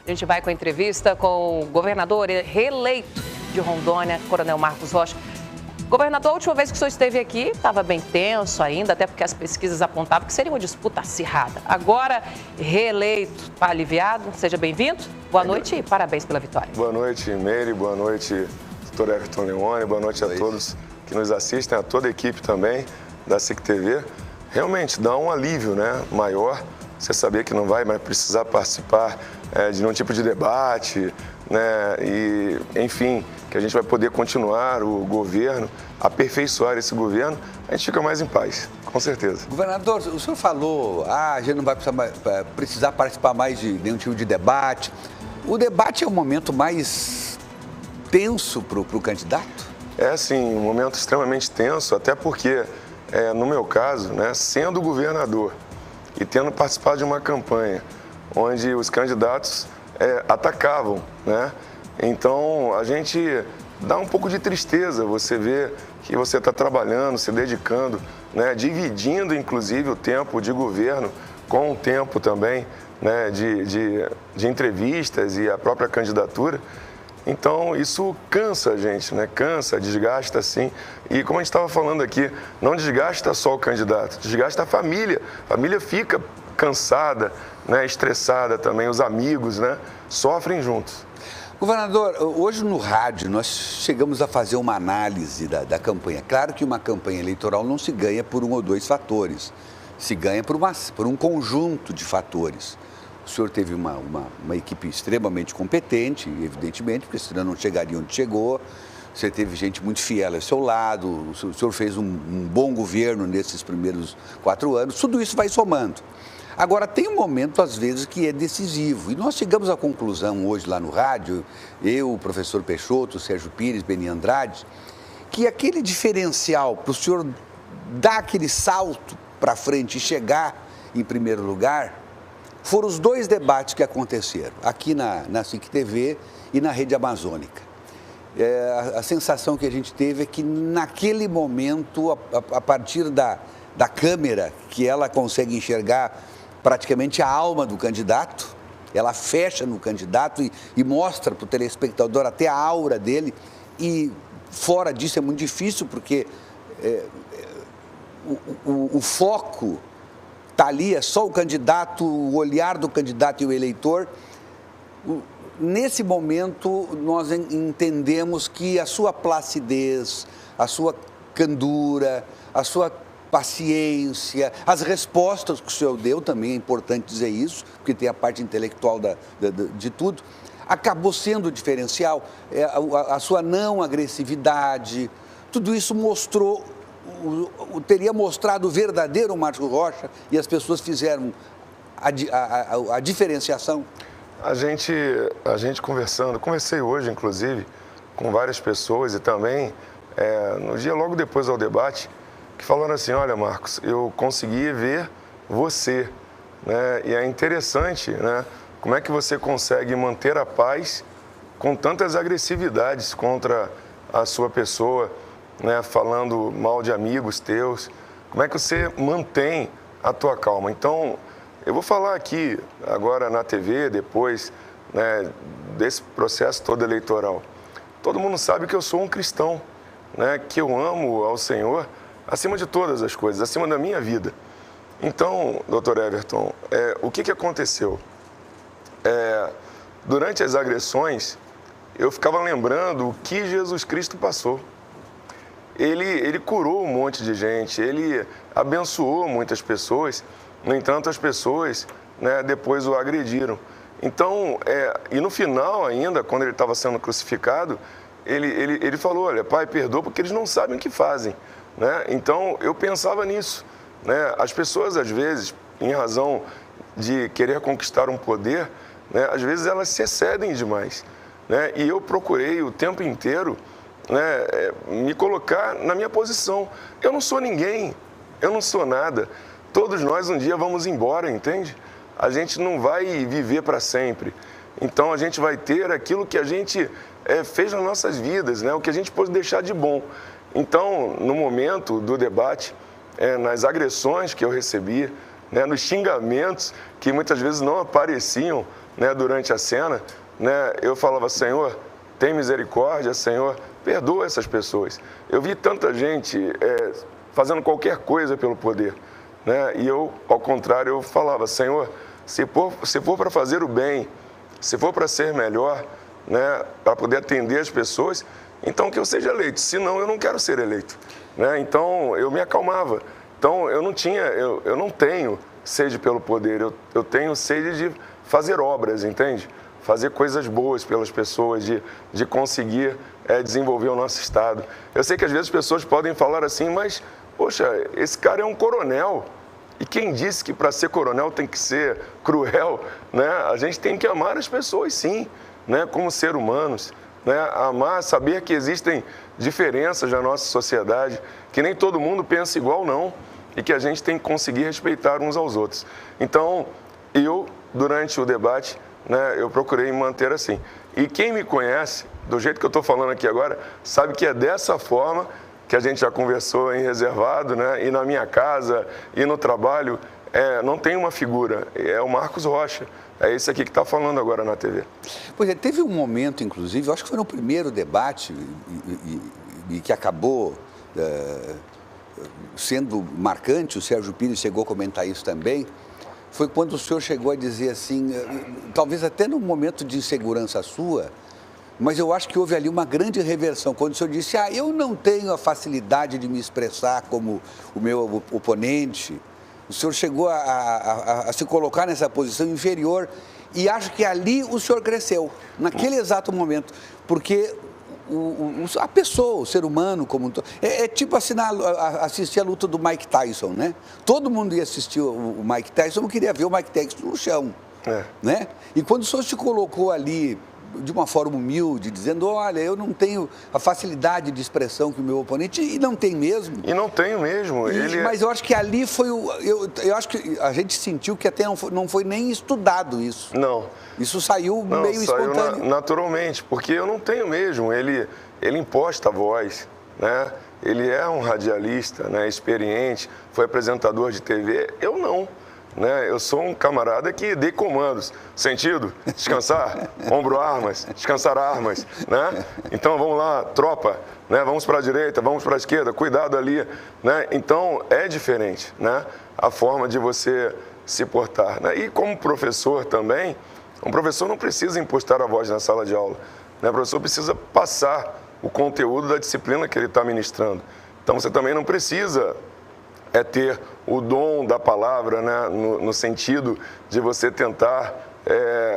A gente vai com a entrevista com o governador reeleito de Rondônia, Coronel Marcos Rocha. Governador, a última vez que o senhor esteve aqui, estava bem tenso ainda, até porque as pesquisas apontavam que seria uma disputa acirrada. Agora, reeleito, está aliviado? Seja bem-vindo. Boa noite e parabéns pela vitória. Boa noite, Meire. Boa noite, doutor Everton Leone. Boa noite a todos que nos assistem, a toda a equipe também da SIC TV. Realmente, dá um alívio, né, maior. Você saber que não vai mais precisar participar de nenhum tipo de debate, né, e, enfim, que a gente vai poder continuar o governo, aperfeiçoar esse governo, a gente fica mais em paz, com certeza. Governador, o senhor falou, a gente não vai precisar participar mais de nenhum tipo de debate. O debate é o momento mais tenso para o candidato? É, sim, um momento extremamente tenso, até porque, no meu caso, né, sendo governador e tendo participado de uma campanha onde os candidatos atacavam, né? Então, a gente dá um pouco de tristeza você ver que você está trabalhando, se dedicando, né? Dividindo, inclusive, o tempo de governo com o tempo também, né? de entrevistas e a própria candidatura. Então, isso cansa a gente, né? Cansa, desgasta, sim. E como a gente estava falando aqui, não desgasta só o candidato, desgasta a família. A família fica cansada, né? Estressada também, os amigos, né? Sofrem juntos. Governador, hoje no rádio nós chegamos a fazer uma análise da campanha. Claro que uma campanha eleitoral não se ganha por um ou dois fatores, se ganha por um conjunto de fatores. O senhor teve uma equipe extremamente competente, evidentemente, porque senão não chegaria onde chegou. Você teve gente muito fiel ao seu lado, o senhor fez um bom governo nesses primeiros 4 anos, tudo isso vai somando. Agora, tem um momento, às vezes, que é decisivo. E nós chegamos à conclusão hoje lá no rádio, eu, o professor Peixoto, o Sérgio Pires, Beni Andrade, que aquele diferencial para o senhor dar aquele salto para frente e chegar em primeiro lugar, foram os 2 debates que aconteceram, aqui na SIC TV e na Rede Amazônica. A sensação que a gente teve é que, naquele momento, a partir da câmera, que ela consegue enxergar praticamente a alma do candidato, ela fecha no candidato e mostra para o telespectador até a aura dele, e fora disso é muito difícil, porque o foco está ali, é só o candidato, o olhar do candidato e o eleitor. Nesse momento, nós entendemos que a sua placidez, a sua candura, a sua paciência, as respostas que o senhor deu, também é importante dizer isso, porque tem a parte intelectual de tudo, acabou sendo o diferencial, a sua não agressividade, tudo isso mostrou, teria mostrado o verdadeiro Marcos Rocha, e as pessoas fizeram a diferenciação. A gente conversei hoje, inclusive, com várias pessoas e também, no dia logo depois ao debate, que falaram assim, olha, Marcos, eu consegui ver você, né? E é interessante, né? Como é que você consegue manter a paz com tantas agressividades contra a sua pessoa, né? Falando mal de amigos teus, como é que você mantém a tua calma? Então, eu vou falar aqui, agora na TV, depois, né, desse processo todo eleitoral. Todo mundo sabe que eu sou um cristão, né? Que eu amo ao Senhor acima de todas as coisas, acima da minha vida. Então, doutor Everton, o que aconteceu? Durante as agressões, eu ficava lembrando o que Jesus Cristo passou. Ele curou um monte de gente, ele abençoou muitas pessoas, no entanto, as pessoas, né, depois o agrediram. Então, e no final ainda, quando ele estava sendo crucificado, ele falou, olha, Pai, perdoa porque eles não sabem o que fazem. Né? Então, eu pensava nisso. Né? As pessoas, às vezes, em razão de querer conquistar um poder, né, às vezes elas se excedem demais. Né? E eu procurei o tempo inteiro, né, me colocar na minha posição. Eu não sou ninguém, eu não sou nada. Todos nós um dia vamos embora, entende? A gente não vai viver para sempre. Então, a gente vai ter aquilo que a gente fez nas nossas vidas, né? O que a gente pôde deixar de bom. Então, no momento do debate, nas agressões que eu recebia, né, nos xingamentos que muitas vezes não apareciam né, durante a cena, né, eu falava, Senhor, tem misericórdia, Senhor, perdoa essas pessoas. Eu vi tanta gente fazendo qualquer coisa pelo poder, né, e eu, ao contrário, eu falava, Senhor, se for para fazer o bem, se for para ser melhor, né, para poder atender as pessoas, então que eu seja eleito, senão eu não quero ser eleito, né? Então eu me acalmava. Então eu não tenho sede pelo poder, eu tenho sede de fazer obras, entende? Fazer coisas boas pelas pessoas, de conseguir desenvolver o nosso Estado. Eu sei que às vezes as pessoas podem falar assim, mas, poxa, esse cara é um coronel. E quem disse que para ser coronel tem que ser cruel, né? A gente tem que amar as pessoas, sim, né? Como ser humanos, né? Amar, saber que existem diferenças na nossa sociedade, que nem todo mundo pensa igual, não, e que a gente tem que conseguir respeitar uns aos outros. Então, eu, durante o debate, né, eu procurei me manter assim. E quem me conhece, do jeito que eu estou falando aqui agora, sabe que é dessa forma que a gente já conversou em reservado, né? E na minha casa, e no trabalho, não tem uma figura, é o Marcos Rocha. É esse aqui que está falando agora na TV. Pois é, teve um momento, inclusive, eu acho que foi no primeiro debate, e que acabou sendo marcante, o Sérgio Pires chegou a comentar isso também, foi quando o senhor chegou a dizer assim, talvez até num momento de insegurança sua, mas eu acho que houve ali uma grande reversão, quando o senhor disse, eu não tenho a facilidade de me expressar como o meu oponente. O senhor chegou a se colocar nessa posição inferior e acho que ali o senhor cresceu, naquele exato momento, porque a pessoa, o ser humano como um todo, tipo assistir a luta do Mike Tyson, né? Todo mundo ia assistir o Mike Tyson, não queria ver o Mike Tyson no chão, né? E quando o senhor se colocou ali de uma forma humilde, dizendo, olha, eu não tenho a facilidade de expressão que o meu oponente, e não tem mesmo. E não tenho mesmo. Mas eu acho que ali foi eu acho que a gente sentiu que até não foi nem estudado isso. Não. Isso saiu meio espontâneo. Saiu naturalmente, porque eu não tenho mesmo. Ele imposta a voz, né? Ele é um radialista, né? Experiente, foi apresentador de TV. Eu não. Né? Eu sou um camarada que dei comandos. Sentido? Descansar, ombro armas, descansar armas, né? Então vamos lá, tropa, né? Vamos para a direita, vamos para a esquerda, cuidado ali, né? Então é diferente, né? A forma de você se portar, né? E como professor também, um professor não precisa impostar a voz na sala de aula, né? O professor precisa passar o conteúdo da disciplina que ele está ministrando. Então você também não precisa ter o dom da palavra, né, no sentido de você tentar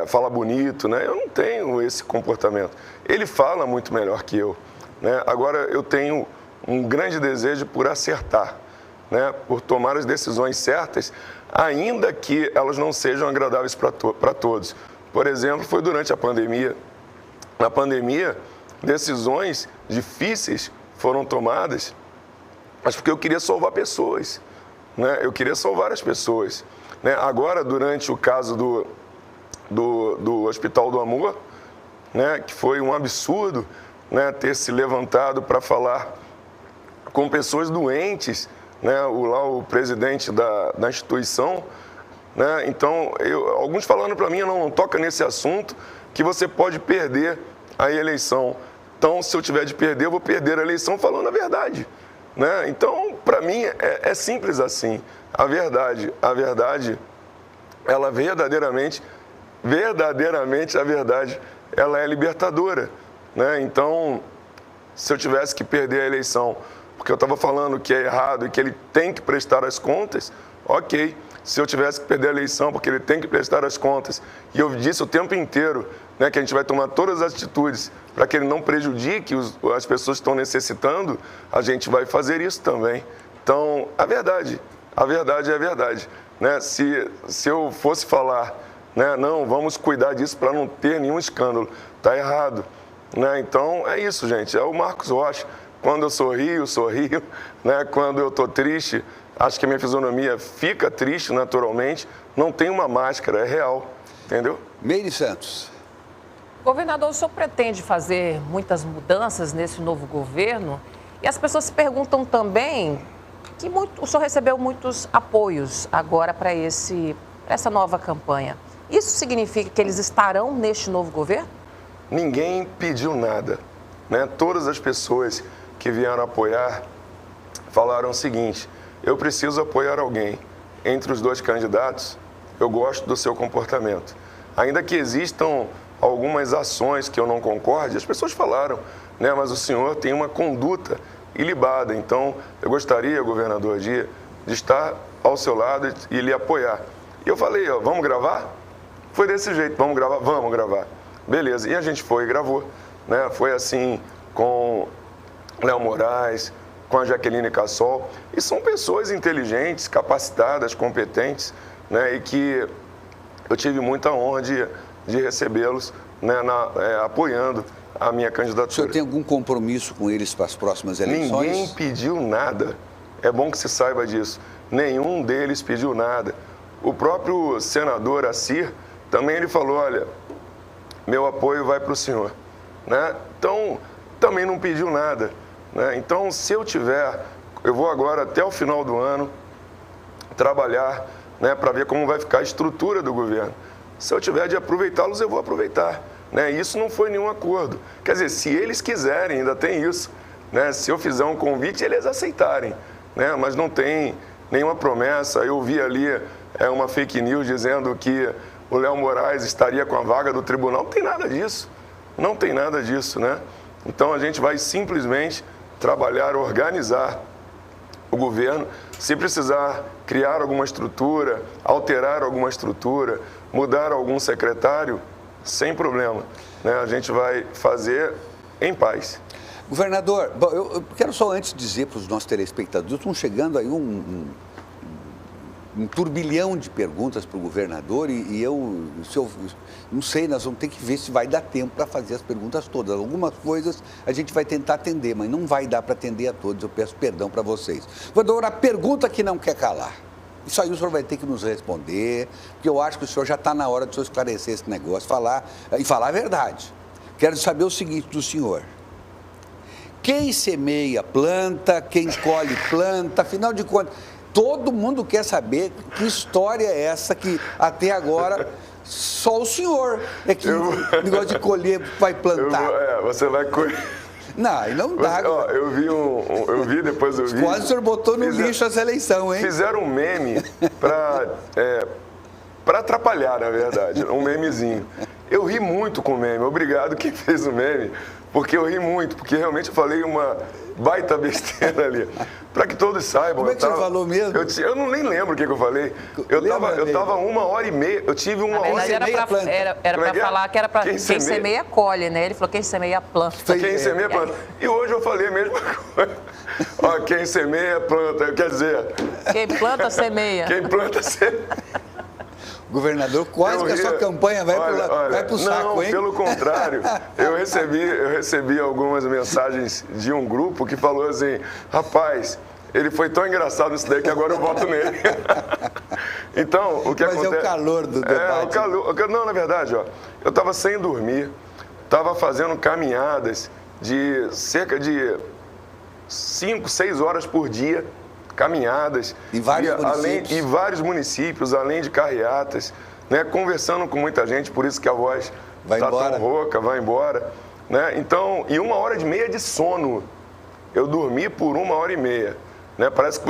falar bonito, né? Eu não tenho esse comportamento. Ele fala muito melhor que eu, né? Agora eu tenho um grande desejo por acertar, né? Por tomar as decisões certas, ainda que elas não sejam agradáveis para todos. Por exemplo, foi durante a pandemia. Na pandemia, decisões difíceis foram tomadas, mas porque eu queria salvar pessoas, né? Eu queria salvar as pessoas, né? Agora, durante o caso do Hospital do Amor, né? Que foi um absurdo, né? Ter se levantado para falar com pessoas doentes, né? O presidente da instituição, né? Então, alguns falando para mim, não toca nesse assunto, que você pode perder a eleição. Então, se eu tiver de perder, eu vou perder a eleição falando a verdade. Né? Então, para mim, é simples assim. A verdade, ela verdadeiramente a verdade, ela é libertadora. Né? Então, se eu tivesse que perder a eleição, porque eu estava falando que é errado e que ele tem que prestar as contas, ok. Se eu tivesse que perder a eleição porque ele tem que prestar as contas, e eu disse o tempo inteiro, né, que a gente vai tomar todas as atitudes para que ele não prejudique as pessoas que estão necessitando, a gente vai fazer isso também. Então, a verdade é a verdade. Né? Se eu fosse falar, né, não, vamos cuidar disso para não ter nenhum escândalo, está errado. Né? Então, é isso, gente, é o Marcos Rocha. Quando eu sorrio, né? Quando eu estou triste, acho que a minha fisionomia fica triste naturalmente, não tem uma máscara, é real, entendeu? Meire Santos. Governador, o senhor pretende fazer muitas mudanças nesse novo governo? E as pessoas se perguntam também que o senhor recebeu muitos apoios agora para essa nova campanha. Isso significa que eles estarão neste novo governo? Ninguém pediu nada, né? Todas as pessoas que vieram apoiar falaram o seguinte: eu preciso apoiar alguém. Entre os dois candidatos, eu gosto do seu comportamento. Ainda que existam algumas ações que eu não concorde, as pessoas falaram, né? Mas o senhor tem uma conduta ilibada. Então, eu gostaria, governador, de estar ao seu lado e lhe apoiar. E eu falei, ó, vamos gravar? Foi desse jeito, vamos gravar? Vamos gravar. Beleza, e a gente foi e gravou, né? Foi assim com Léo Moraes, com a Jaqueline Cassol, e são pessoas inteligentes, capacitadas, competentes, né? E que eu tive muita honra de recebê-los, né? Apoiando a minha candidatura. O senhor tem algum compromisso com eles para as próximas eleições? Ninguém pediu nada, é bom que se saiba disso, nenhum deles pediu nada. O próprio senador Assir, também ele falou, olha, meu apoio vai para o senhor, né? Então, também não pediu nada, né? Então, se eu vou agora até o final do ano trabalhar, né, para ver como vai ficar a estrutura do governo. Se eu tiver de aproveitá-los, eu vou aproveitar, né? Isso não foi nenhum acordo. Quer dizer, se eles quiserem, ainda tem isso, né? Se eu fizer um convite, eles aceitarem, né? Mas não tem nenhuma promessa. Eu vi ali uma fake news dizendo que o Léo Moraes estaria com a vaga do tribunal. Não tem nada disso. Não tem nada disso, né? Então, a gente vai simplesmente trabalhar, organizar o governo. Se precisar criar alguma estrutura, alterar alguma estrutura, mudar algum secretário, sem problema, né? A gente vai fazer em paz. Governador, eu quero só antes dizer para os nossos telespectadores, estão chegando aí um turbilhão de perguntas para o governador e eu não sei, nós vamos ter que ver se vai dar tempo para fazer as perguntas todas. Algumas coisas a gente vai tentar atender, mas não vai dar para atender a todos, eu peço perdão para vocês. Governador, a pergunta que não quer calar, isso aí o senhor vai ter que nos responder, porque eu acho que o senhor já está na hora de o senhor esclarecer esse negócio, falar a verdade. Quero saber o seguinte do senhor. Quem semeia planta, quem colhe planta, afinal de contas, todo mundo quer saber que história é essa que até agora só o senhor é que negócio de colher vai plantar. Você vai colher. Não dá. Eu vi, depois eu vi. Quase o senhor botou no lixo essa eleição, hein? Fizeram um meme para atrapalhar, na verdade, um memezinho. Eu ri muito com o meme, obrigado quem fez o meme, porque eu ri muito, porque realmente eu falei uma baita besteira ali. Para que todos saibam. Como é que você falou mesmo? Eu nem lembro o que eu falei. Eu tava 1h30, eu tive uma hora e meia. Era para falar que era para quem semeia colhe, né? Ele falou quem semeia planta. Quem semeia planta. E hoje eu falei a mesma coisa. Ó, quem semeia planta, quer dizer... Quem planta semeia. Quem planta semeia. Governador, quase que a sua campanha vai para o saco, hein? Pelo contrário, eu recebi algumas mensagens de um grupo que falou assim, rapaz, ele foi tão engraçado nisso daí que agora eu voto nele. Então, o que acontece... Mas é o calor do debate. Não, na verdade, ó, eu estava sem dormir, estava fazendo caminhadas de cerca de 5, 6 horas por dia, caminhadas em vários municípios, além de carreatas, né, conversando com muita gente, por isso que a voz está tão rouca, vai embora, né? Então, e 1h30 de sono, eu dormi por 1h30, né? Parece que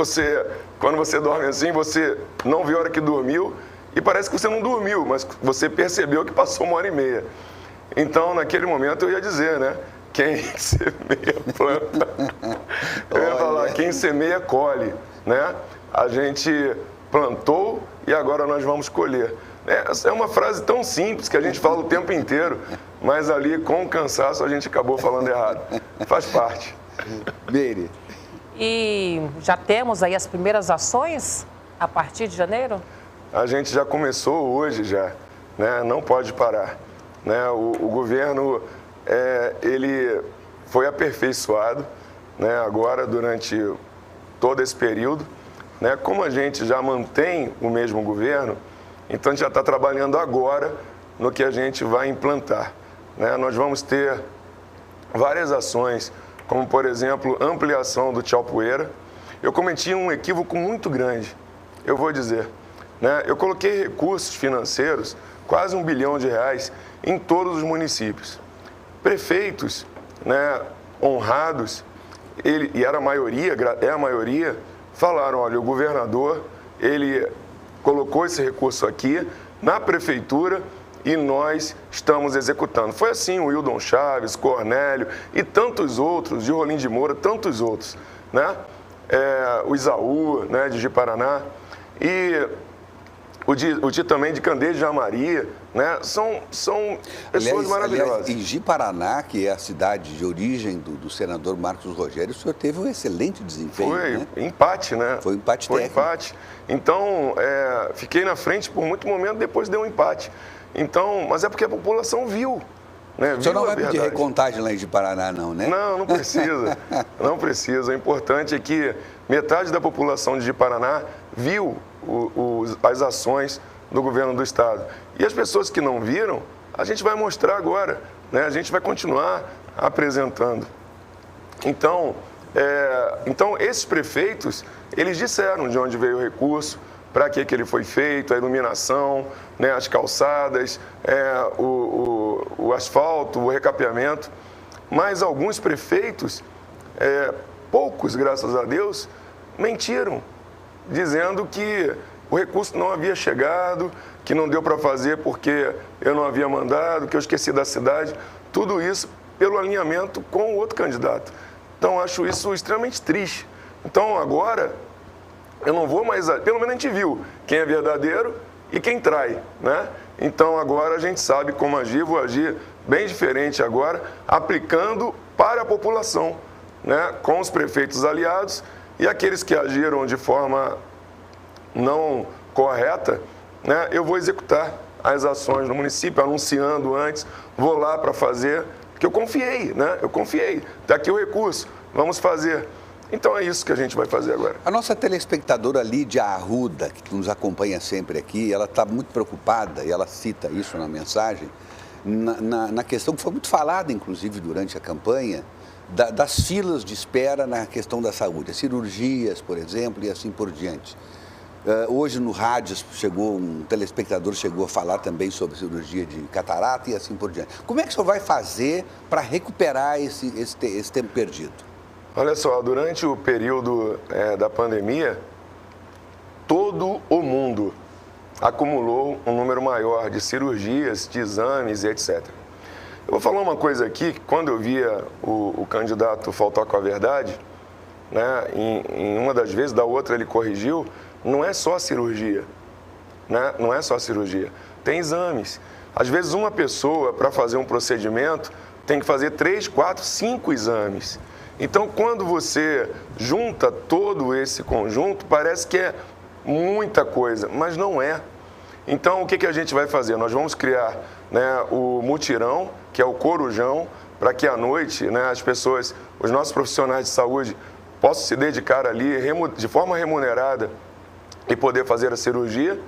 quando você dorme assim, você não vê a hora que dormiu e parece que você não dormiu, mas você percebeu que passou 1h30. Então, naquele momento eu ia dizer, né? Quem semeia planta. Eu ia falar, quem semeia colhe, né? A gente plantou e agora nós vamos colher. É uma frase tão simples que a gente fala o tempo inteiro, mas ali com cansaço a gente acabou falando errado. Faz parte. Meire. E já temos aí as primeiras ações a partir de janeiro? A gente já começou hoje já, né? Não pode parar, né? O governo... ele foi aperfeiçoado, né, agora durante todo esse período, né? Como a gente já mantém o mesmo governo, então a gente já está trabalhando agora no que a gente vai implantar, né? Nós vamos ter várias ações, como por exemplo, ampliação do Tchau Poeira. Eu cometi um equívoco muito grande, eu vou dizer, né? Eu coloquei recursos financeiros quase R$1 bilhão em todos os municípios. Prefeitos, né, honrados, e era a maioria, falaram, olha, o governador, ele colocou esse recurso aqui na prefeitura e nós estamos executando. Foi assim o Wildon Chaves, Cornélio e tantos outros, de Rolim de Moura, tantos outros, né? O Isaú, né, de Ji-Paraná, e o Di também de Candeias de Jamaria, né? São pessoas maravilhosas. Aliás, em Ji-Paraná, que é a cidade de origem do senador Marcos Rogério, o senhor teve um excelente desempenho. Foi, né? Empate, né? Foi empate técnico. Foi empate. Então, fiquei na frente por muito momento, depois deu um empate. Então, mas é porque a população viu. Né? O senhor não vai pedir recontagem lá em Ji-Paraná, não, né? Não, não precisa. Não precisa. O importante é que metade da população de Ji-Paraná viu as ações do governo do estado. E as pessoas que não viram, a gente vai mostrar agora, né? A gente vai continuar apresentando. Então, esses prefeitos, eles disseram de onde veio o recurso, para que ele foi feito, a iluminação, né, as calçadas, o asfalto, o recapeamento. Mas alguns prefeitos, poucos, graças a Deus, mentiram, dizendo que o recurso não havia chegado, que não deu para fazer porque eu não havia mandado, que eu esqueci da cidade. Tudo isso pelo alinhamento com o outro candidato. Então, acho isso extremamente triste. Então, agora, eu não vou mais... Pelo menos a gente viu quem é verdadeiro e quem trai, né? Então, agora a gente sabe como agir. Vou agir bem diferente agora, aplicando para a população, né? Com os prefeitos aliados e aqueles que agiram de forma não correta, né? Eu vou executar as ações no município, anunciando antes, vou lá para fazer, porque eu confiei, né? Eu confiei. Está aqui o recurso, vamos fazer. Então é isso que a gente vai fazer agora. A nossa telespectadora Lídia Arruda, que nos acompanha sempre aqui, ela está muito preocupada, e ela cita isso na mensagem, na questão que foi muito falada, inclusive, durante a campanha, das filas de espera na questão da saúde, as cirurgias, por exemplo, e assim por diante. Hoje no rádio um telespectador chegou a falar também sobre cirurgia de catarata e assim por diante. Como é que o senhor vai fazer para recuperar esse tempo perdido? Olha só, durante o período da pandemia, todo o mundo acumulou um número maior de cirurgias, de exames e etc. Eu vou falar uma coisa aqui, que quando eu via o candidato faltar com a verdade, né, em uma das vezes, da outra ele corrigiu, não é só a cirurgia, né? Não é só a cirurgia, tem exames. Às vezes uma pessoa, para fazer um procedimento, tem que fazer 3, 4, 5 exames. Então, quando você junta todo esse conjunto, parece que é muita coisa, mas não é. Então, o que a gente vai fazer? Nós vamos criar, né, o mutirão, que é o corujão, para que à noite, né, as pessoas, os nossos profissionais de saúde, possam se dedicar ali de forma remunerada e poder fazer a cirurgia.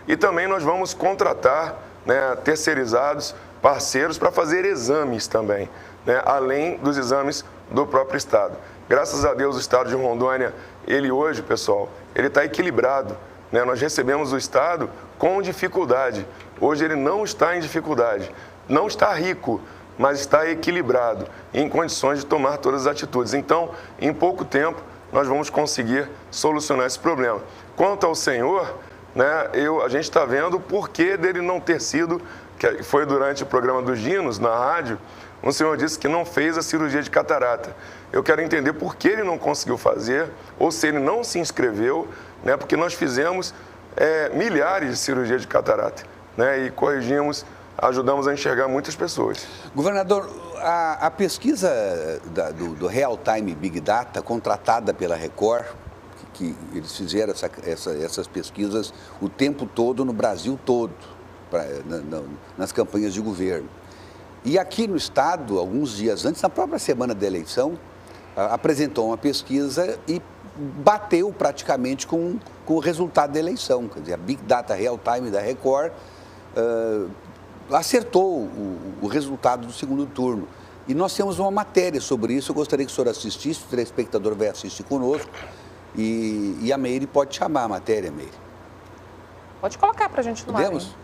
E também nós vamos contratar, né, terceirizados, parceiros, para fazer exames também, né, além dos exames do próprio Estado. Graças a Deus, o Estado de Rondônia, ele hoje, pessoal, ele está equilibrado, né? Nós recebemos o Estado com dificuldade. Hoje ele não está em dificuldade, não está rico, mas está equilibrado, em condições de tomar todas as atitudes. Então, em pouco tempo, nós vamos conseguir solucionar esse problema. Quanto ao senhor, né, a gente está vendo o porquê dele não ter sido, que foi durante o programa dos Dinos, na rádio, um senhor disse que não fez a cirurgia de catarata. Eu quero entender por que ele não conseguiu fazer, ou se ele não se inscreveu, né, porque nós fizemos milhares de cirurgias de catarata, né, e corrigimos, ajudamos a enxergar muitas pessoas. Governador, a pesquisa do Real Time Big Data, contratada pela Record, que eles fizeram essas pesquisas o tempo todo, no Brasil todo, nas campanhas de governo. E aqui no Estado, alguns dias antes, na própria semana da eleição, apresentou uma pesquisa e bateu praticamente com o resultado da eleição. Quer dizer, a Big Data Real Time da Record acertou o resultado do segundo turno. E nós temos uma matéria sobre isso, eu gostaria que o senhor assistisse, o telespectador vai assistir conosco, e a Meire pode chamar a matéria, Meire. Pode colocar para a gente no ar. Podemos?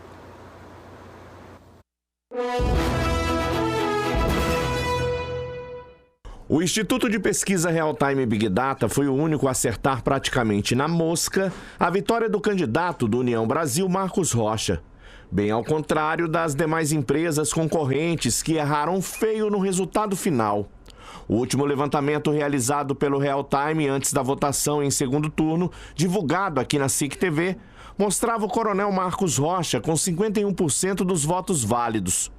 O Instituto de Pesquisa Real Time Big Data foi o único a acertar praticamente na mosca a vitória do candidato do União Brasil, Marcos Rocha. Bem ao contrário das demais empresas concorrentes que erraram feio no resultado final. O último levantamento realizado pelo Real Time antes da votação em segundo turno, divulgado aqui na SIC TV, mostrava o coronel Marcos Rocha com 51% dos votos válidos.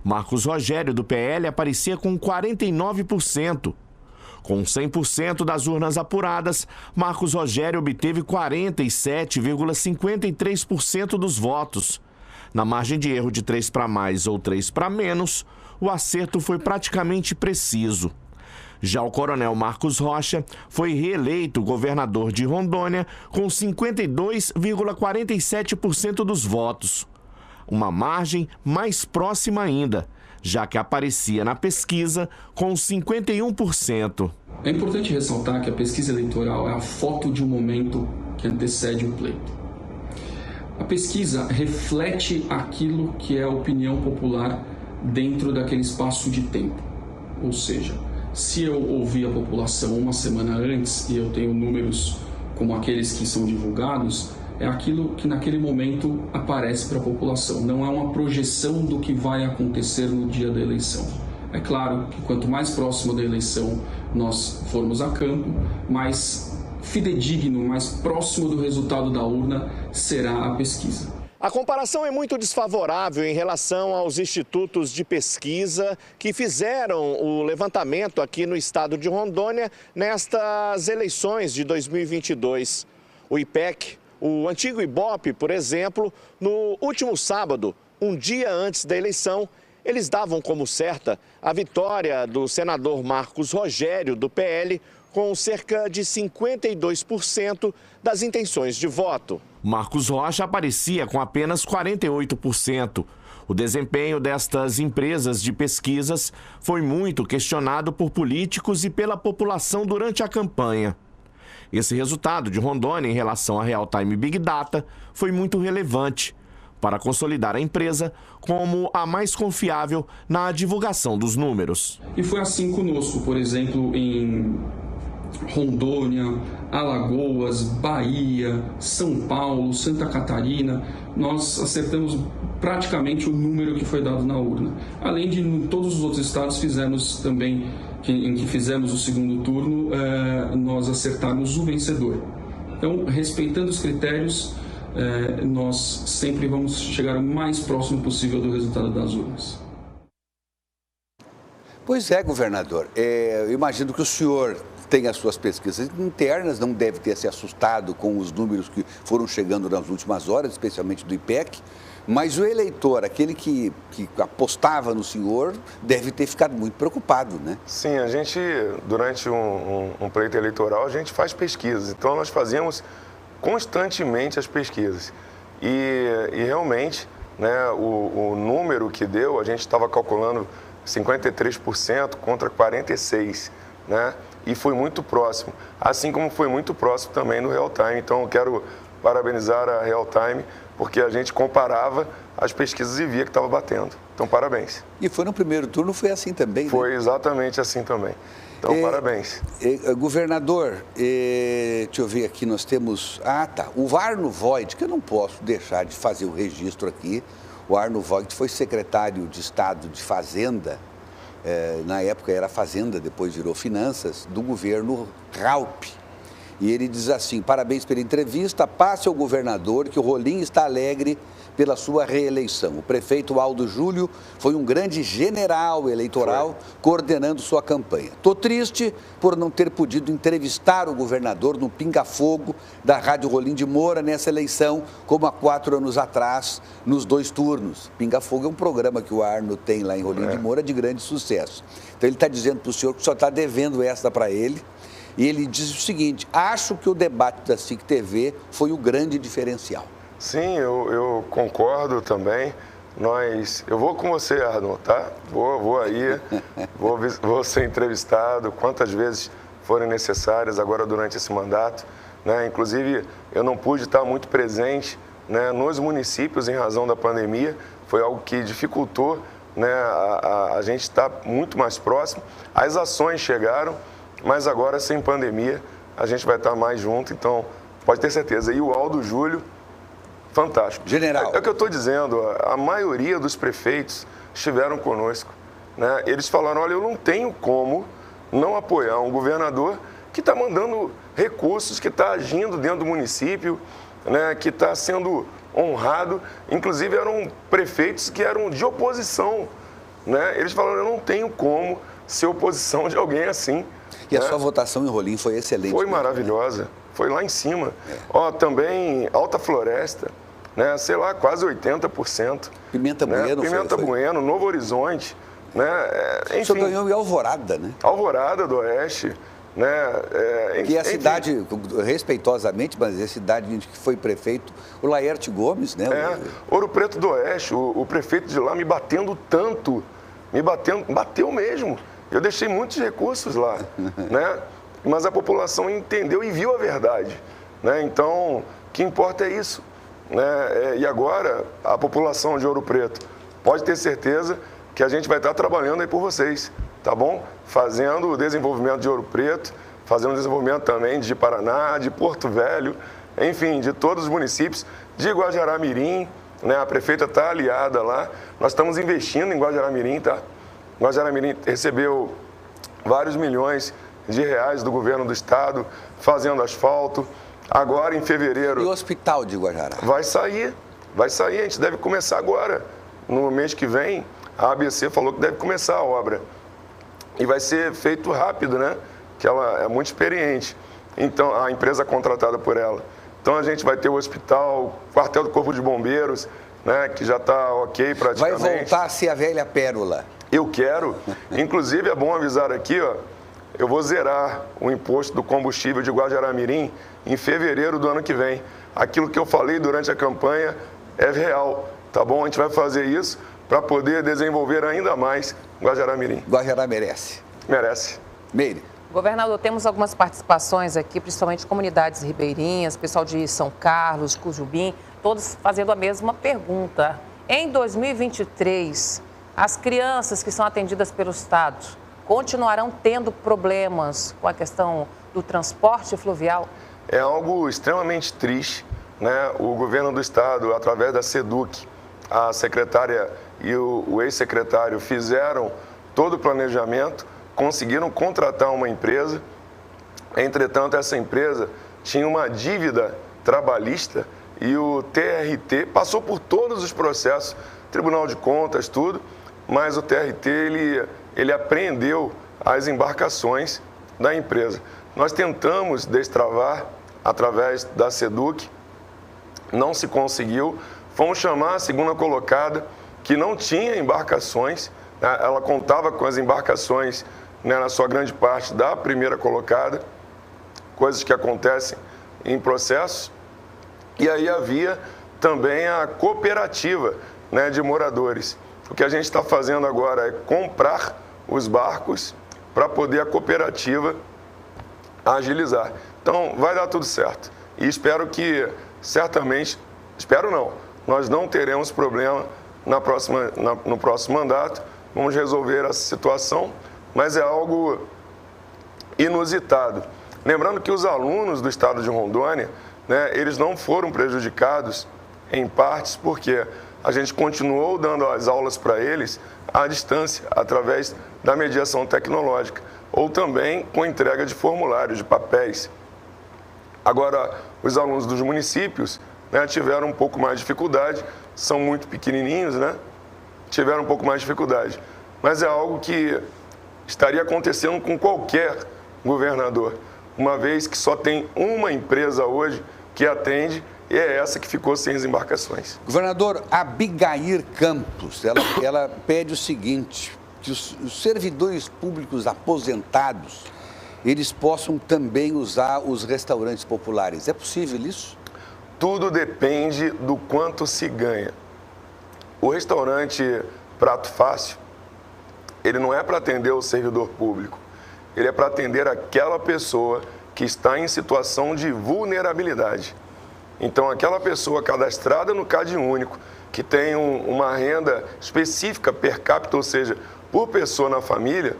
Marcos Rogério, do PL, aparecia com 49%. Com 100% das urnas apuradas, Marcos Rogério obteve 47,53% dos votos. Na margem de erro de 3 para mais ou 3 para menos, o acerto foi praticamente preciso. Já o coronel Marcos Rocha foi reeleito governador de Rondônia com 52,47% dos votos. Uma margem mais próxima ainda, já que aparecia na pesquisa com 51%. É importante ressaltar que a pesquisa eleitoral é a foto de um momento que antecede o pleito. A pesquisa reflete aquilo que é a opinião popular dentro daquele espaço de tempo. Ou seja, se eu ouvi a população uma semana antes e eu tenho números como aqueles que são divulgados, é aquilo que naquele momento aparece para a população. Não é uma projeção do que vai acontecer no dia da eleição. É claro que quanto mais próximo da eleição nós formos a campo, mais fidedigno, mais próximo do resultado da urna será a pesquisa. A comparação é muito desfavorável em relação aos institutos de pesquisa que fizeram o levantamento aqui no estado de Rondônia nestas eleições de 2022. O IPEC, o antigo IBOP, por exemplo, no último sábado, um dia antes da eleição, eles davam como certa a vitória do senador Marcos Rogério, do PL, com cerca de 52% das intenções de voto. Marcos Rocha aparecia com apenas 48%. O desempenho destas empresas de pesquisas foi muito questionado por políticos e pela população durante a campanha. Esse resultado de Rondônia em relação à Real Time Big Data foi muito relevante para consolidar a empresa como a mais confiável na divulgação dos números. E foi assim conosco, por exemplo, em Rondônia, Alagoas, Bahia, São Paulo, Santa Catarina, nós acertamos praticamente o número que foi dado na urna. Além de em todos os outros estados fizemos também, em que fizemos o segundo turno, nós acertarmos o vencedor. Então, respeitando os critérios, nós sempre vamos chegar o mais próximo possível do resultado das urnas. Pois é, governador. Eu imagino que o senhor tem as suas pesquisas internas, não deve ter se assustado com os números que foram chegando nas últimas horas, especialmente do IPEC, mas o eleitor, aquele que apostava no senhor, deve ter ficado muito preocupado, né? Sim, a gente, durante um pleito eleitoral, a gente faz pesquisas, então nós fazíamos constantemente as pesquisas e realmente, né, o número que deu, a gente estava calculando 53% contra 46%, né? E foi muito próximo, assim como foi muito próximo também no Real Time. Então, eu quero parabenizar a Real Time, porque a gente comparava as pesquisas e via que estava batendo. Então, parabéns. E foi no primeiro turno, foi assim também, né? Foi exatamente assim também. Então, parabéns. Governador, deixa eu ver aqui, nós temos... o Arno Voigt, que eu não posso deixar de fazer o registro aqui. O Arno Voigt foi secretário de Estado de Fazenda, na época era Fazenda, depois virou Finanças, do governo Raup. E ele diz assim: parabéns pela entrevista, passe ao governador que o Rolim está alegre pela sua reeleição. O prefeito Aldo Júlio foi um grande general eleitoral coordenando sua campanha. Estou triste por não ter podido entrevistar o governador no Pinga-Fogo da Rádio Rolim de Moura nessa eleição, como há 4 anos atrás, nos 2 turnos. Pinga-Fogo é um programa que o Arno tem lá em Rolim de Moura de grande sucesso. Então ele está dizendo para o senhor que só está devendo essa para ele. E ele diz o seguinte: acho que o debate da SIC TV foi o grande diferencial. Sim, eu concordo também. Eu vou com você, Arno, tá? Vou aí, vou ser entrevistado quantas vezes forem necessárias agora durante esse mandato, né? Inclusive, eu não pude estar muito presente, né, nos municípios em razão da pandemia. Foi algo que dificultou né? A gente está muito mais próximo. As ações chegaram, mas agora, sem pandemia, a gente vai estar mais junto, então pode ter certeza. E o Aldo Júlio, fantástico. General. É o que eu estou dizendo, a maioria dos prefeitos estiveram conosco, né? Eles falaram, olha, eu não tenho como não apoiar um governador que está mandando recursos, que está agindo dentro do município, né? Que está sendo honrado. Inclusive, eram prefeitos que eram de oposição, né? Eles falaram, eu não tenho como ser oposição de alguém assim. E a sua votação em Rolim foi excelente. Foi maravilhosa, foi lá em cima. Ó, também Alta Floresta, né? Sei lá, quase 80%. Pimenta né? Bueno. Pimenta Bueno, Novo Horizonte, né? Enfim. O senhor ganhou em Alvorada, né? Alvorada do Oeste, né? Que é a cidade, respeitosamente, mas é a cidade que foi prefeito, o Laerte Gomes, né? Ouro Preto do Oeste, o prefeito de lá me batendo tanto, bateu mesmo. Eu deixei muitos recursos lá, né? Mas a população entendeu e viu a verdade, né? Então, o que importa é isso, né? E agora, a população de Ouro Preto pode ter certeza que a gente vai estar trabalhando aí por vocês, tá bom? Fazendo o desenvolvimento de Ouro Preto, fazendo o desenvolvimento também de Paraná, de Porto Velho, enfim, de todos os municípios, de Guajará-Mirim, né? A prefeita está aliada lá, nós estamos investindo em Guajará-Mirim, tá? Guajará-Mirim recebeu vários milhões de reais do governo do estado, fazendo asfalto. Agora, em fevereiro... E o hospital de Guajará? Vai sair, a gente deve começar agora. No mês que vem, a ABC falou que deve começar a obra. E vai ser feito rápido, né? Que ela é muito experiente. Então, a empresa contratada por ela. Então, a gente vai ter o hospital, o quartel do Corpo de Bombeiros, né? Que já está ok praticamente. Vai voltar a ser a velha pérola. Eu quero. Inclusive, é bom avisar aqui, ó, eu vou zerar o imposto do combustível de Guajará-Mirim em fevereiro do ano que vem. Aquilo que eu falei durante a campanha é real, tá bom? A gente vai fazer isso para poder desenvolver ainda mais Guajará-Mirim. Guajará merece. Merece. Meire. Governador, temos algumas participações aqui, principalmente comunidades ribeirinhas, pessoal de São Carlos, Cujubim, todos fazendo a mesma pergunta. Em 2023, as crianças que são atendidas pelo Estado continuarão tendo problemas com a questão do transporte fluvial? É algo extremamente triste, né? O governo do Estado, através da SEDUC, a secretária e o ex-secretário fizeram todo o planejamento, conseguiram contratar uma empresa. Entretanto, essa empresa tinha uma dívida trabalhista e o TRT passou por todos os processos, Tribunal de Contas, tudo, mas o TRT ele apreendeu as embarcações da empresa. Nós tentamos destravar através da SEDUC, não se conseguiu. Fomos chamar a segunda colocada, que não tinha embarcações, né? Ela contava com as embarcações, né, na sua grande parte da primeira colocada, coisas que acontecem em processos. E aí havia também a cooperativa, né, de moradores. O que a gente está fazendo agora é comprar os barcos para poder a cooperativa agilizar. Então, vai dar tudo certo. E espero que, certamente, espero não, nós não teremos problema no próximo mandato. Vamos resolver essa situação, mas é algo inusitado. Lembrando que os alunos do estado de Rondônia, né, eles não foram prejudicados em partes porque a gente continuou dando as aulas para eles à distância, através da mediação tecnológica, ou também com entrega de formulários, de papéis. Agora, os alunos dos municípios, né, tiveram um pouco mais de dificuldade, são muito pequenininhos, né? Tiveram um pouco mais de dificuldade. Mas é algo que estaria acontecendo com qualquer governador, uma vez que só tem uma empresa hoje que atende, e é essa que ficou sem as embarcações. Governador, Abigail Campos, ela pede o seguinte, que os servidores públicos aposentados, eles possam também usar os restaurantes populares. É possível isso? Tudo depende do quanto se ganha. O restaurante Prato Fácil, ele não é para atender o servidor público, ele é para atender aquela pessoa que está em situação de vulnerabilidade. Então, aquela pessoa cadastrada no CAD único, que tem uma renda específica per capita, ou seja, por pessoa na família,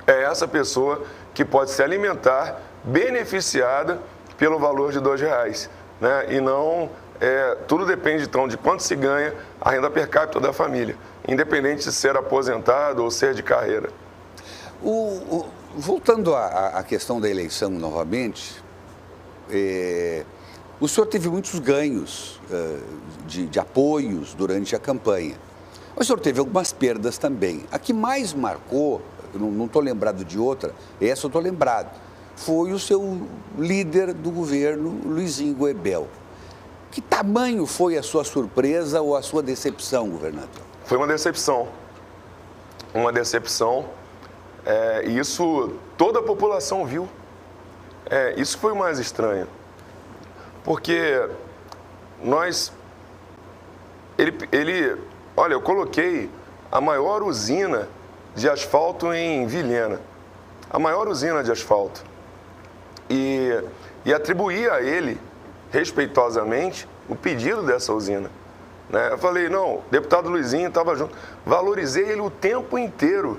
é essa pessoa que pode se alimentar beneficiada pelo valor de R$2, né? E não, tudo depende então de quanto se ganha a renda per capita da família, independente de ser aposentado ou ser de carreira. Voltando à questão da eleição novamente, o senhor teve muitos ganhos de apoios durante a campanha. O senhor teve algumas perdas também. A que mais marcou, eu não estou lembrado de outra, essa eu estou lembrado, foi o seu líder do governo, Luizinho Goebel. Que tamanho foi a sua surpresa ou a sua decepção, governador? Foi uma decepção. Uma decepção. Isso toda a população viu. Isso foi o mais estranho. Porque olha, eu coloquei a maior usina de asfalto em Vilhena. A maior usina de asfalto. E atribuí a ele, respeitosamente, o pedido dessa usina. Né? Eu falei, não, o deputado Luizinho estava junto. Valorizei ele o tempo inteiro.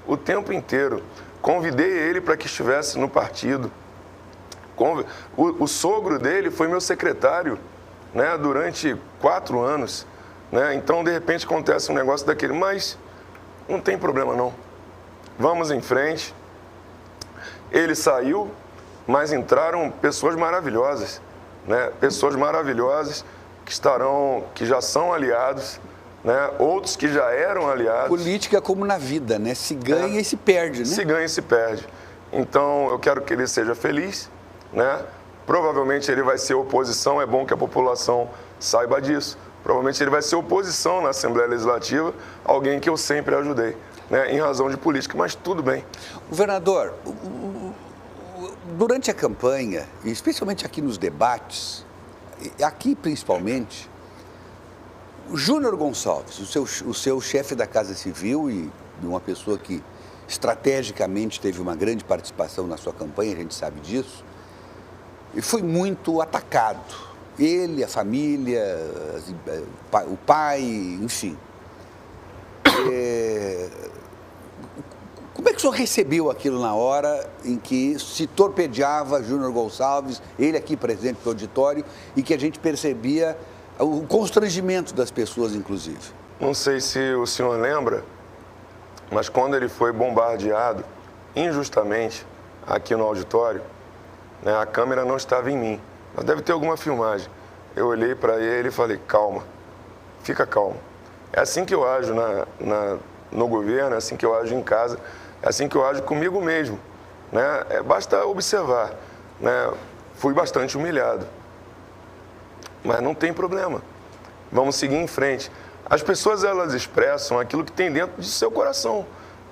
O tempo inteiro. Convidei ele para que estivesse no partido. O sogro dele foi meu secretário, né, durante 4 anos. Né? Então, de repente, acontece um negócio daquele. Mas não tem problema, não. Vamos em frente. Ele saiu, mas entraram pessoas maravilhosas. Né? Pessoas maravilhosas que já são aliados. Né? Outros que já eram aliados. Política é como na vida, né? Se ganha e se perde, né? Se ganha e se perde. Então, eu quero que ele seja feliz, né? Provavelmente ele vai ser oposição, é bom que a população saiba disso. Provavelmente ele vai ser oposição na Assembleia Legislativa, alguém que eu sempre ajudei, né? Em razão de política, mas tudo bem. Governador, durante a campanha, e especialmente aqui nos debates, aqui principalmente, o Júnior Gonçalves, o seu chefe da Casa Civil e uma pessoa que estrategicamente teve uma grande participação na sua campanha, a gente sabe disso, e foi muito atacado. Ele, a família, o pai, enfim. Como é que o senhor recebeu aquilo na hora em que se torpedeava Júnior Gonçalves, ele aqui presente no auditório, e que a gente percebia o constrangimento das pessoas, inclusive? Não sei se o senhor lembra, mas quando ele foi bombardeado injustamente aqui no auditório, né, a câmera não estava em mim, mas deve ter alguma filmagem. Eu olhei para ele e falei, calma, fica calmo. É assim que eu ajo no governo, é assim que eu ajo em casa, é assim que eu ajo comigo mesmo. Né? Basta observar. Né? Fui bastante humilhado. Mas não tem problema. Vamos seguir em frente. As pessoas, elas expressam aquilo que tem dentro de seu coração,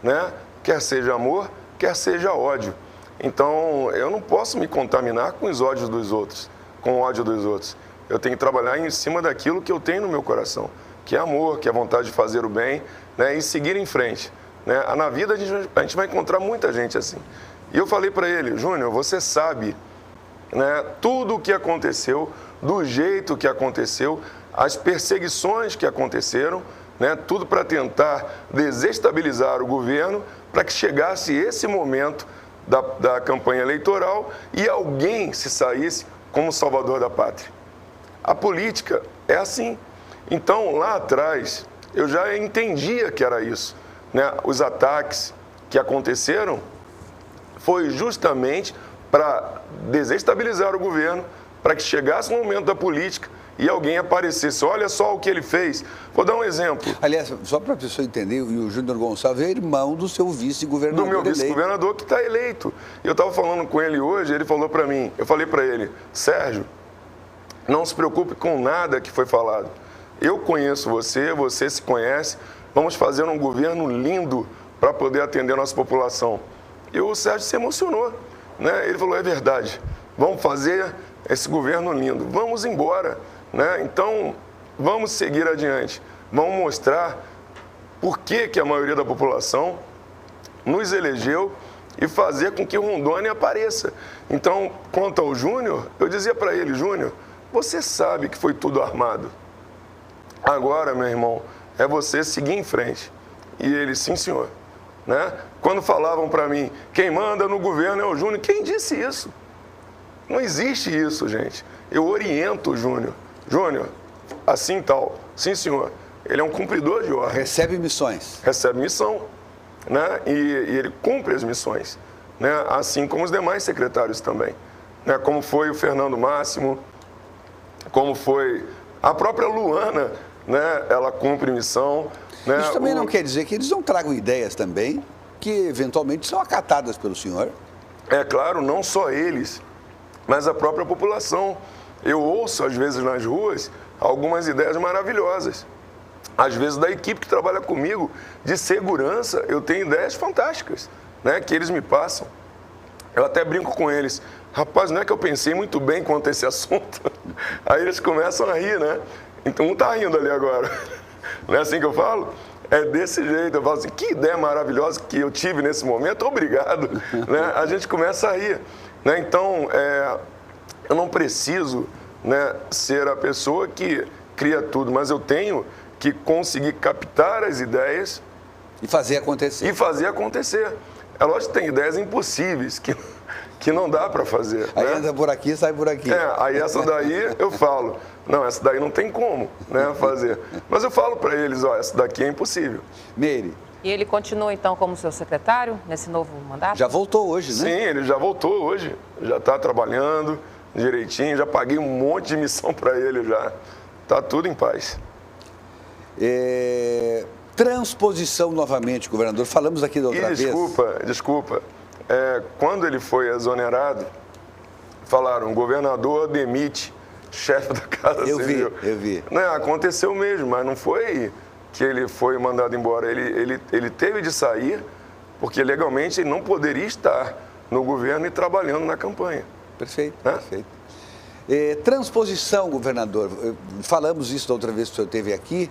né? Quer seja amor, quer seja ódio. Então, eu não posso me contaminar com os ódios dos outros, com o ódio dos outros. Eu tenho que trabalhar em cima daquilo que eu tenho no meu coração, que é amor, que é a vontade de fazer o bem, né? E seguir em frente. Né? Na vida, a gente vai encontrar muita gente assim. E eu falei para ele, Júnior, você sabe, né, tudo o que aconteceu, do jeito que aconteceu, as perseguições que aconteceram, né, tudo para tentar desestabilizar o governo, para que chegasse esse momento da campanha eleitoral e alguém se saísse como salvador da pátria. A política é assim. Então, lá atrás, eu já entendia que era isso. Né? Os ataques que aconteceram foi justamente para desestabilizar o governo, para que chegasse o momento da política e alguém aparecesse. Olha só o que ele fez. Vou dar um exemplo. Aliás, só para a pessoa entender, o Júnior Gonçalves é irmão do seu vice-governador. Do meu vice-governador que está eleito. Eu estava falando com ele hoje, ele falou para mim, eu falei para ele, Sérgio, não se preocupe com nada que foi falado. Eu conheço você, você se conhece, vamos fazer um governo lindo para poder atender a nossa população. E o Sérgio se emocionou. Né? Ele falou, é verdade, vamos fazer esse governo lindo, vamos embora. Né? Então, vamos seguir adiante, vamos mostrar por que a maioria da população nos elegeu e fazer com que Rondônia apareça. Então, quanto ao Júnior, eu dizia para ele, Júnior, você sabe que foi tudo armado. Agora, meu irmão, é você seguir em frente. E ele, sim, senhor. Né? Quando falavam para mim, quem manda no governo é o Júnior, quem disse isso? Não existe isso, gente. Eu oriento o Júnior. Júnior, assim tal. Sim, senhor. Ele é um cumpridor de ordem. Recebe missões. Recebe missão, né? E ele cumpre as missões, né? Assim como os demais secretários também. Né? Como foi o Fernando Máximo, como foi a própria Luana, né? Ela cumpre missão. Né? Isso também não quer dizer que eles não tragam ideias também, que eventualmente são acatadas pelo senhor. É claro, não só eles, mas a própria população. Eu ouço, às vezes, nas ruas, algumas ideias maravilhosas. Às vezes, da equipe que trabalha comigo, de segurança, eu tenho ideias fantásticas, né, que eles me passam. Eu até brinco com eles. Rapaz, não é que eu pensei muito bem quanto a esse assunto? Aí eles começam a rir, né? Então, um tá rindo ali agora. Não é assim que eu falo? É desse jeito. Eu falo assim, que ideia maravilhosa que eu tive nesse momento. Obrigado. Né? A gente começa a rir. Né? Então, eu não preciso, né, ser a pessoa que cria tudo, mas eu tenho que conseguir captar as ideias e fazer acontecer. É lógico que tem ideias impossíveis que não dá para fazer. Aí né? entra por aqui, sai por aqui. Aí essa daí eu falo, não, essa daí não tem como, né, fazer. Mas eu falo para eles, ó, essa daqui é impossível. Meire. E ele continua, então, como seu secretário, nesse novo mandato? Já voltou hoje, né? Sim, ele já voltou hoje, já está trabalhando direitinho, já paguei um monte de missão para ele já. Está tudo em paz. Transposição novamente, governador. Falamos aqui da outra vez. Desculpa. Quando ele foi exonerado, falaram, o governador demite chefe da Casa Civil. Eu vi. Né, aconteceu mesmo, mas não foi que ele foi mandado embora. Ele teve de sair, porque legalmente ele não poderia estar no governo e trabalhando na campanha. Perfeito, né? Perfeito. Transposição, governador. Falamos isso da outra vez que o senhor esteve aqui.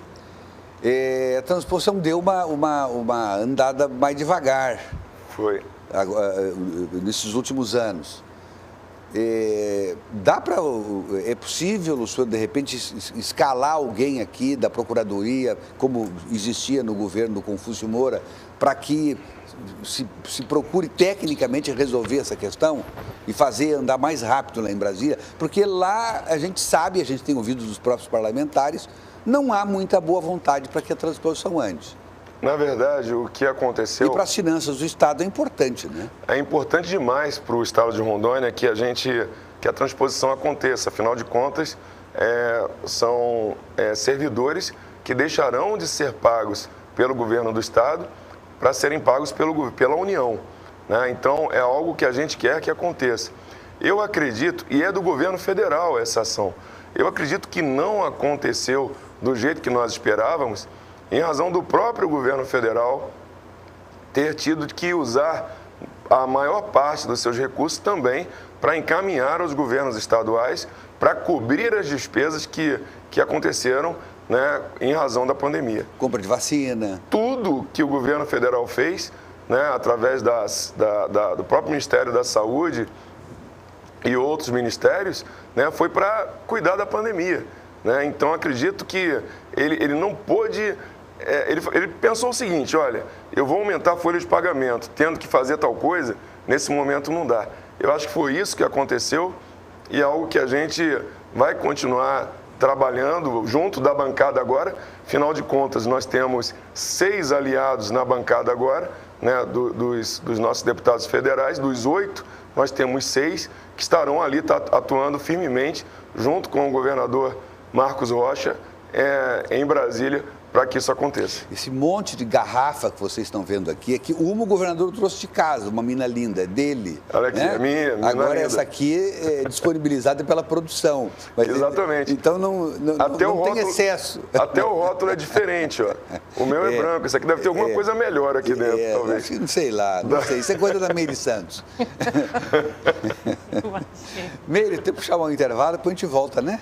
A transposição deu uma andada mais devagar. Foi. Nesses últimos anos. É possível o senhor, de repente, escalar alguém aqui da Procuradoria, como existia no governo do Confúcio Moura, para que se procure tecnicamente resolver essa questão e fazer andar mais rápido lá em Brasília? Porque lá a gente sabe, a gente tem ouvido dos próprios parlamentares, não há muita boa vontade para que a transposição ande. Na verdade, o que aconteceu... E para as finanças do Estado é importante, né? É importante demais para o Estado de Rondônia que a transposição aconteça. Afinal de contas, são servidores que deixarão de ser pagos pelo governo do Estado para serem pagos pela União. Né? Então, é algo que a gente quer que aconteça. Eu acredito, e é do governo federal essa ação, eu acredito que não aconteceu do jeito que nós esperávamos, em razão do próprio governo federal ter tido que usar a maior parte dos seus recursos também para encaminhar aos governos estaduais para cobrir as despesas que aconteceram, né, em razão da pandemia. Compra de vacina. Tudo que o governo federal fez, né, através do próprio Ministério da Saúde e outros ministérios, né, foi para cuidar da pandemia. Né? Então, acredito que ele não pôde... Ele pensou o seguinte, olha, eu vou aumentar a folha de pagamento, tendo que fazer tal coisa, nesse momento não dá. Eu acho que foi isso que aconteceu e é algo que a gente vai continuar trabalhando junto da bancada agora. Afinal de contas, nós temos 6 aliados na bancada agora, né, dos nossos deputados federais, dos 8, nós temos 6 que estarão ali atuando firmemente junto com o governador Marcos Rocha em Brasília, para que isso aconteça. Esse monte de garrafa que vocês estão vendo aqui, é que o governador trouxe de casa, uma mina linda, é dele. Olha aqui, né? Mina Agora linda. essa aqui é disponibilizada pela produção. Mas, exatamente. Então não tem excesso. Até o rótulo é diferente, ó. O meu é branco, esse aqui deve ter alguma coisa melhor aqui dentro, talvez. Não sei lá, não sei. Isso é coisa da Meire Santos. Meire, tem que puxar um intervalo, depois a gente volta, né?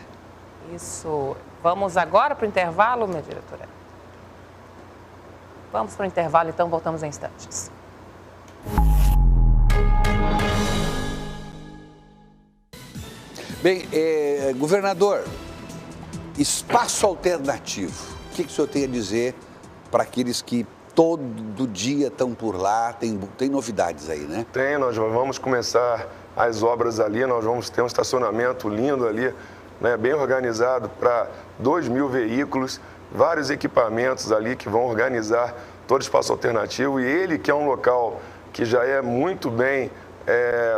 Isso. Vamos agora para o intervalo, minha diretora? Vamos para o intervalo, então voltamos em instantes. Bem, governador, espaço alternativo. O que o senhor tem a dizer para aqueles que todo dia estão por lá? Tem novidades aí, né? Tem, nós vamos começar as obras ali, nós vamos ter um estacionamento lindo ali, né, bem organizado para 2.000 veículos, vários equipamentos ali que vão organizar todo o espaço alternativo, e ele, que é um local que já é muito bem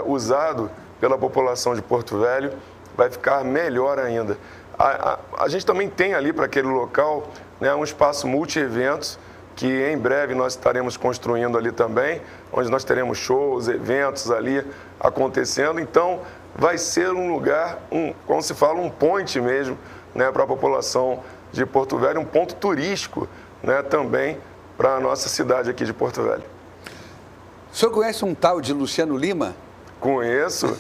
usado pela população de Porto Velho, vai ficar melhor ainda. A gente também tem ali para aquele local, né, um espaço multi-eventos, que em breve nós estaremos construindo ali também, onde nós teremos shows, eventos ali acontecendo. Então, vai ser um lugar, como se fala, um point mesmo, né, para a população de Porto Velho, um ponto turístico, né, também para a nossa cidade aqui de Porto Velho. O senhor conhece um tal de Luciano Lima? Conheço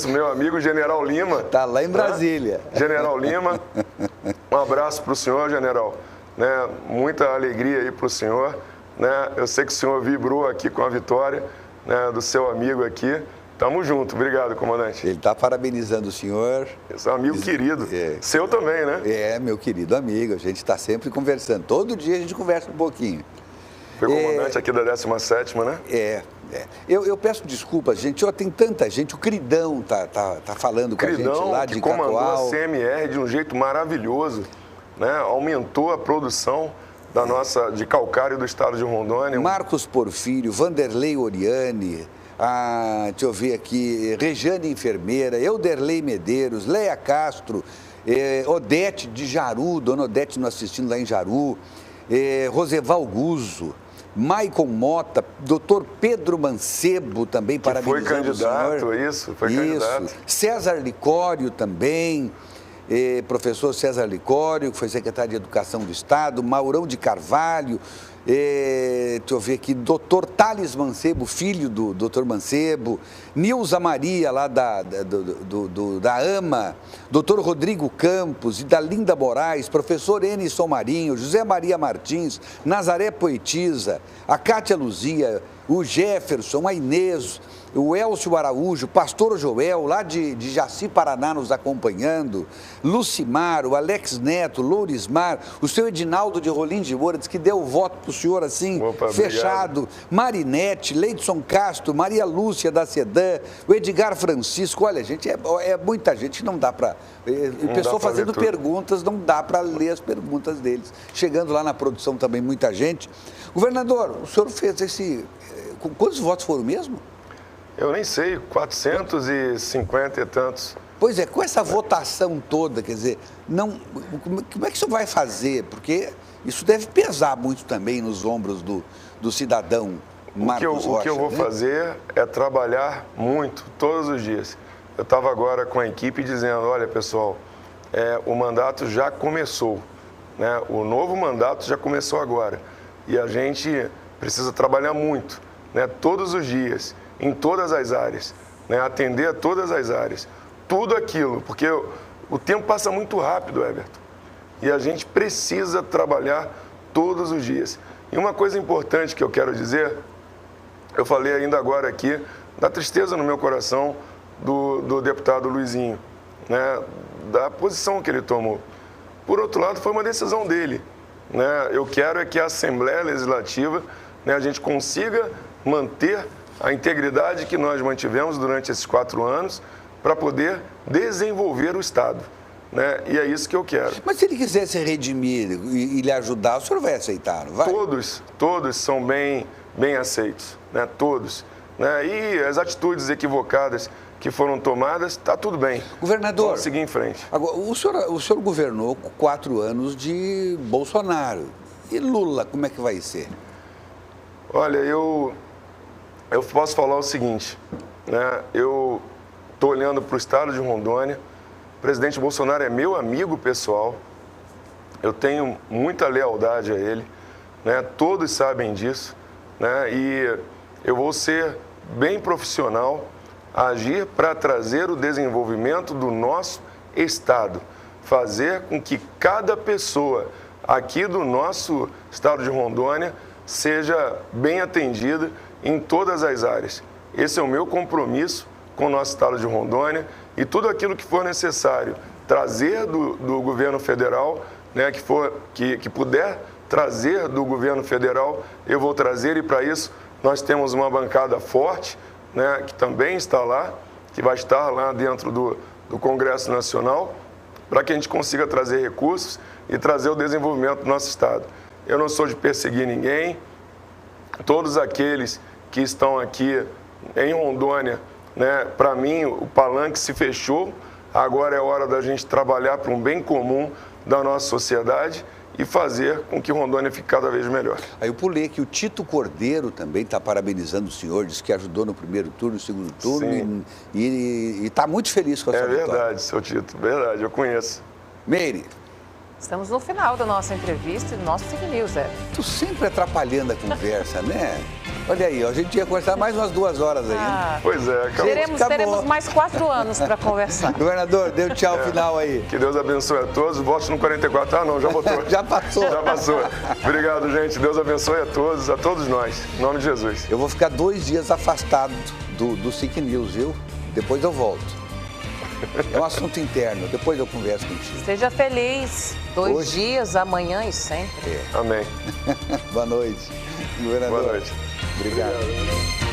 meu amigo General Lima. Está lá em Brasília. General Lima, um abraço para o senhor, General. Né, muita alegria aí para o senhor. Né, eu sei que o senhor vibrou aqui com a vitória, né, do seu amigo aqui. Tamo junto. Obrigado, comandante. Ele está parabenizando o senhor. Esse é um amigo querido. Seu também, né? Meu querido amigo. A gente está sempre conversando. Todo dia a gente conversa um pouquinho. Foi comandante aqui da 17ª, né? Eu peço desculpas, gente. Tem tanta gente. O Cridão tá falando com a gente lá de Cacoal. Comandou a CMR de um jeito maravilhoso, né? Aumentou a produção de calcário do estado de Rondônia. Marcos Porfírio, Vanderlei Oriani, deixa eu ver aqui, Rejane Enfermeira, Euderlei Medeiros, Leia Castro, Odete de Jaru, Dona Odete nos assistindo lá em Jaru, Roseval Guzzo, Maicon Mota, doutor Pedro Mancebo também, parabenizando foi candidato, o senhor. Foi candidato. César Licório também, professor César Licório, que foi secretário de Educação do Estado, Maurão de Carvalho, deixa eu ver aqui, doutor Thales Mancebo, filho do doutor Mancebo, Nilza Maria, lá da AMA, doutor Rodrigo Campos, Idalinda Moraes, professor Enison Marinho, José Maria Martins, Nazaré Poetisa, a Cátia Luzia, o Jefferson, a Inês, o Elcio Araújo, pastor Joel, lá de Jaci, Paraná, nos acompanhando, Lucimar, o Alex Neto, Lourismar, o seu Edinaldo de Rolim de Moura, diz que deu o voto para o senhor assim, fechado, obrigado. Marinete, Leidson Castro, Maria Lúcia da Sedã, o Edgar Francisco, olha, gente, é muita gente, não dá para... O pessoal fazendo perguntas, não dá para ler as perguntas deles. Chegando lá na produção também, muita gente. Governador, o senhor fez esse... Quantos votos foram mesmo? Eu nem sei, 450 e tantos. Pois é, com essa votação toda, quer dizer, como é que isso vai fazer? Porque isso deve pesar muito também nos ombros do cidadão Marcos Rocha. O que eu vou fazer é trabalhar muito, todos os dias. Eu estava agora com a equipe dizendo, olha pessoal, o mandato já começou, né? O novo mandato já começou agora. E a gente precisa trabalhar muito, né? Todos os dias, em todas as áreas, né? Atender a todas as áreas. Tudo aquilo, porque o tempo passa muito rápido, Everton. E a gente precisa trabalhar todos os dias. E uma coisa importante que eu quero dizer, eu falei ainda agora aqui, da tristeza no meu coração do deputado Luizinho, né? Da posição que ele tomou. Por outro lado, foi uma decisão dele, né? Eu quero que a Assembleia Legislativa, né, a gente consiga manter a integridade que nós mantivemos durante esses 4 anos para poder desenvolver o Estado, né? E é isso que eu quero. Mas se ele quiser se redimir e lhe ajudar, o senhor vai aceitar, não vai? Todos são bem aceitos, né? Todos. Né? E as atitudes equivocadas que foram tomadas, está tudo bem. Governador, vamos seguir em frente. Agora, o senhor governou 4 anos de Bolsonaro. E Lula, como é que vai ser? Olha, eu posso falar o seguinte, né? Eu estou olhando para o estado de Rondônia, o presidente Bolsonaro é meu amigo pessoal, eu tenho muita lealdade a ele, né? Todos sabem disso, né? E eu vou ser bem profissional, agir para trazer o desenvolvimento do nosso estado, fazer com que cada pessoa aqui do nosso estado de Rondônia seja bem atendida em todas as áreas. Esse é o meu compromisso com o nosso estado de Rondônia e tudo aquilo que for necessário trazer do governo federal, né, que puder trazer do governo federal, eu vou trazer, e para isso nós temos uma bancada forte, né, que também está lá, que vai estar lá dentro do Congresso Nacional, para que a gente consiga trazer recursos e trazer o desenvolvimento do nosso Estado. Eu não sou de perseguir ninguém, todos aqueles que estão aqui em Rondônia, né, para mim o palanque se fechou, agora é hora da gente trabalhar para um bem comum da nossa sociedade e fazer com que Rondônia fique cada vez melhor. Aí eu pulei que o Tito Cordeiro também está parabenizando o senhor, disse que ajudou no primeiro turno, no segundo turno, e está muito feliz com a sua vitória. É verdade, seu Tito, verdade, eu conheço. Meire. Estamos no final da nossa entrevista e do nosso Sig News, Tu sempre atrapalhando a conversa, né? Olha aí, ó, a gente ia conversar mais umas 2 horas ainda. Pois é, acabou. Teremos mais 4 anos para conversar. Governador, dê o tchau final aí. Que Deus abençoe a todos. Votos no 44. Ah, não, já votou. Já passou. Já passou. Obrigado, gente. Deus abençoe a todos nós. Em nome de Jesus. Eu vou ficar 2 dias afastado do Sig News, viu? Depois eu volto. É um assunto interno, depois eu converso contigo. Seja feliz. 2 dias, amanhã e sempre. Amém. Boa noite. Governador. Boa noite. Obrigado.